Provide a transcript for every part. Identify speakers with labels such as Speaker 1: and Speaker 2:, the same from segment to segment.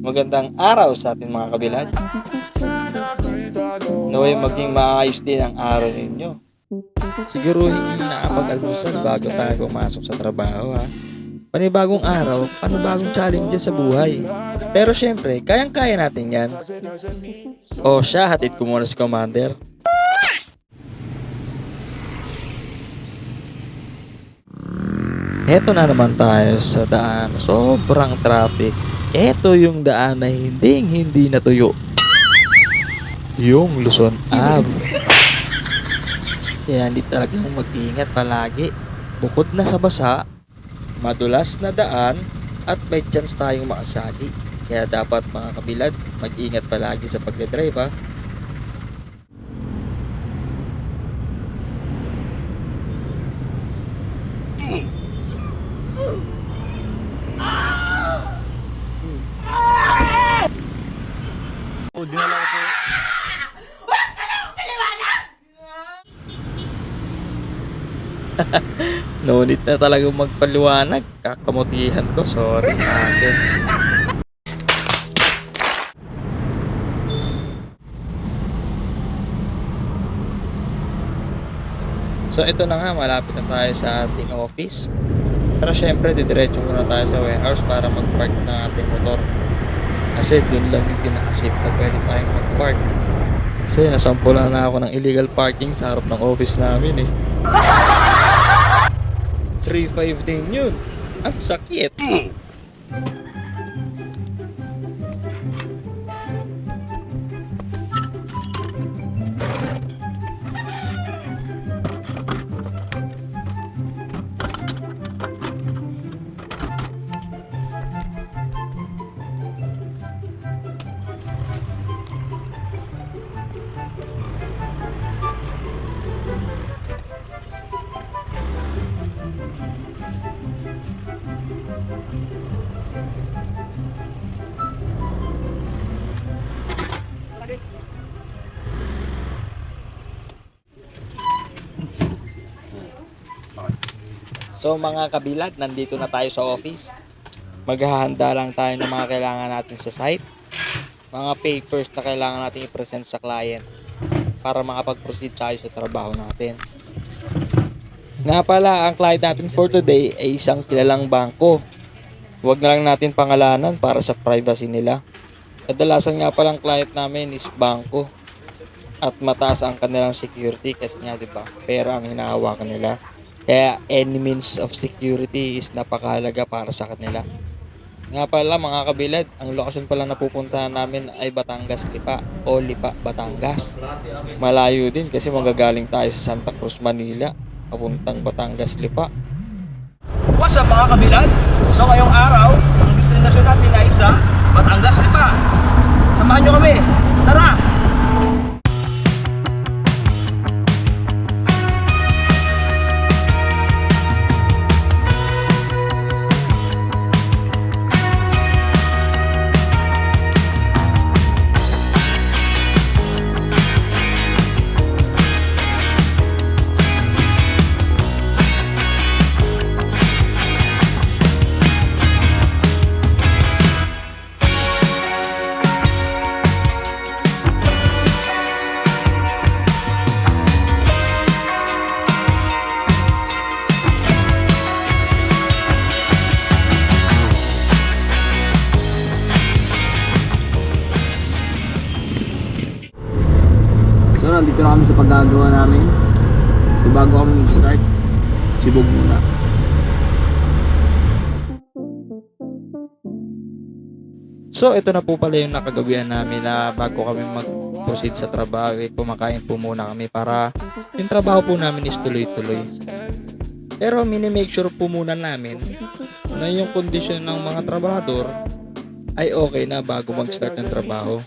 Speaker 1: Magandang araw sa ating mga kabilad. Naway maging maayos din ang araw ninyo. Siguro hindi nakapag-almusal bago tayo pumasok sa trabaho ha. Panibagong araw, panibagong challenges sa buhay. Pero syempre, kayang-kaya natin yan. O siya, hatid ko muna si Commander. Heto na naman tayo sa daan. Sobrang traffic. Ito yung daan na hindi natuyo. Yung Luzon Ave. Kaya hindi talagang mag-ingat palagi. Bukod na sa basa, madulas na daan, at may chance tayong makasali. Kaya dapat mga kabilad, mag-ingat palagi sa pagdadrive ha.
Speaker 2: O, dinala ko po.
Speaker 1: No need na talagang magpaliwanag. Kakamutihan ko. Sorry natin. So ito na nga, malapit na tayo sa ating office. Pero syempre, didiretso muna tayo sa warehouse para mag-park ng ating motor. Kasi dun lang yung pinaka-safe na pwede tayong mag-park. Kasi nasampulan na ako ng illegal parking sa harap ng office namin eh. 3.5 din yun. Ang sakit. So mga kabilad, nandito na tayo sa office. Maghahanda lang tayo ng mga kailangan natin sa site. Mga papers na kailangan natin i-present sa client para makapag-proceed tayo sa trabaho natin. Nga pala, ang client natin for today ay isang kilalang bangko. Huwag na lang natin pangalanan para sa privacy nila. Kadalasan nga palang client namin is bangko. At mataas ang kanilang security kasi nga diba, pera ang hinahawakan nila. Kaya any means of security is napakahalaga para sa kanila. Nga pala mga kabilad, ang lokasyon pala na pupuntahan namin ay Batangas Lipa o Lipa, Batangas. Malayo din kasi magagaling tayo sa Santa Cruz, Manila, papuntang Batangas Lipa.
Speaker 2: What's up mga kabilad? So ngayong araw, ang destinasyon natin ay sa Batangas Lipa. Samahan nyo kami. Tara! So nandito na kami sa paggagawa namin. So bago kami mag-start, sibog muna.
Speaker 1: So ito na po pala yung nakagawian namin na bago kami mag-proceed sa trabaho, kumakain po muna kami para yung trabaho po namin is tuloy-tuloy. Pero mini-make sure po muna namin na yung kondisyon ng mga trabahador ay okay na bago mag-start ng trabaho.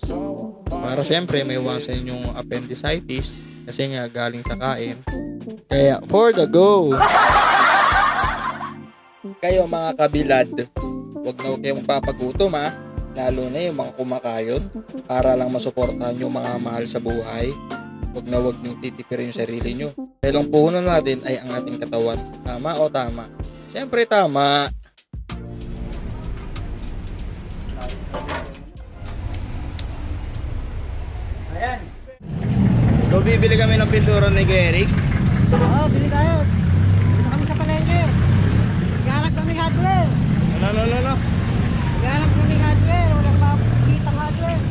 Speaker 1: Para syempre may iwasan yung appendicitis kasi nga galing sa kain. Kaya for the go! Kayo mga kabilad, huwag na huwag kayong papagutom ha. Lalo na yung mga kumakayod para lang masuportahan yung mga mahal sa buhay. Huwag na huwag niyong titipirin yung sarili nyo. Dahil ang puhunan natin ay ang ating katawan. Tama o tama? Siyempre tama.
Speaker 2: Ayan. So bibili kami ng pintura ni Eric.
Speaker 3: Oo, bili tayo. Dito kami sa palengke. Naghanap kami hardware.
Speaker 2: Ano?
Speaker 3: Naghanap kami hardware. Walang makikita hardware.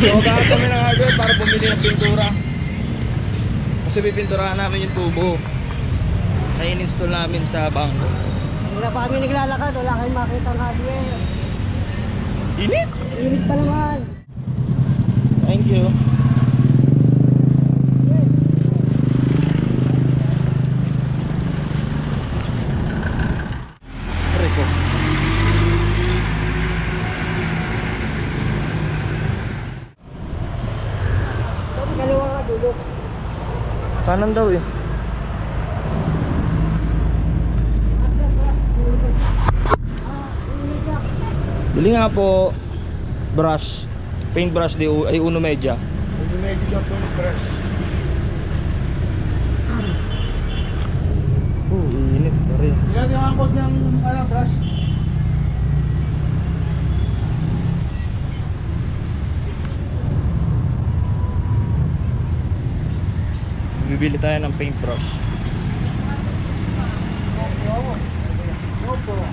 Speaker 2: So gahanap kami ng hardware para bumili ng pintura. Kasi pipinturahan namin yung tubo na in-install namin sa bangko.
Speaker 3: Wala pa kami naglalakad. Wala kayong makita ng hardware.
Speaker 2: Init!
Speaker 3: Init pa naman.
Speaker 2: Thank you. Rico.
Speaker 3: Kaliwa ka dulo.
Speaker 2: Kanan daw eh. Bili nga po brush, paint brush ay Uno Media.
Speaker 4: Hindi medyo job ko brush.
Speaker 2: Init pa rin.
Speaker 4: Ilan yung angkot niyang brush?
Speaker 2: Bibili tayo ng paint brush.
Speaker 3: Opo.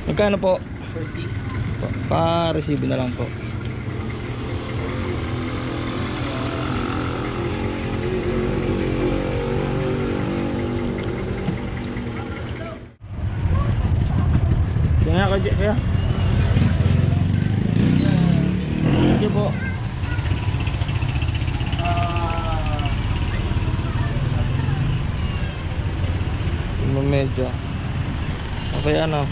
Speaker 2: Magkano po? 30. Pa-receive na lang po. Kaya. Thank you po. Medyo. Okay, ano?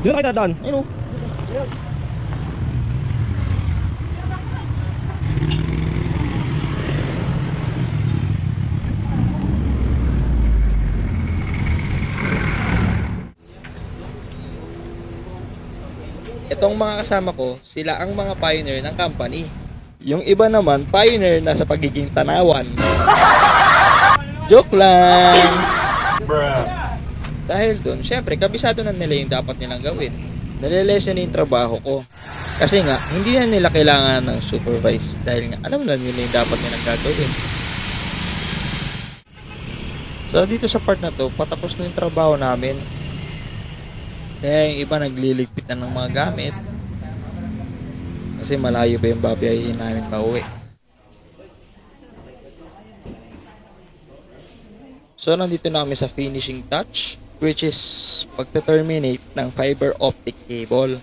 Speaker 2: Dito kita doon. Ayun o.
Speaker 1: Itong mga kasama ko, sila ang mga pioneer ng company. Yung iba naman, pioneer na sa pagiging tanawan. Joke lang! Dahil dun, syempre, kabisado na nila yung dapat nilang gawin. Nalilesen na yung trabaho ko. Kasi nga, hindi na nila kailangan ng supervise. Dahil nga, alam na nila yung dapat nilang gagawin. So, dito sa part na to, patapos na yung trabaho namin. Kaya yung iba nagliligpit na ng mga gamit. Kasi malayo pa yung babiyahin namin pauwi. So, nandito na kami sa finishing touch, which is pagte-terminate ng fiber optic cable.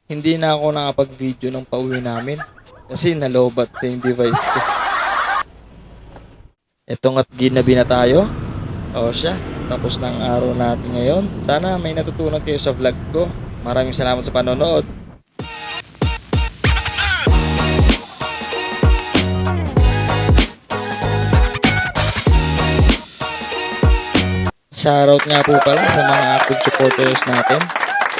Speaker 1: Hindi na ako nakapag-video ng pauwi namin kasi nalobat na yung device ko. Etong at ginabi na tayo. O siya, tapos ng araw natin ngayon. Sana may natutunan kayo sa vlog ko. Maraming salamat sa panonood. Shoutout nga po pala sa mga active supporters natin,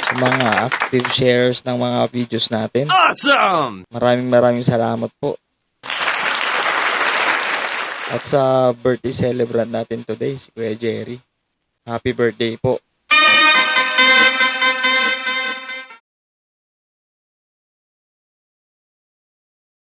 Speaker 1: sa mga active shares ng mga videos natin.
Speaker 2: Awesome!
Speaker 1: Maraming salamat po. At sa birthday celebrant natin today, si Kuya Jerry. Happy birthday po.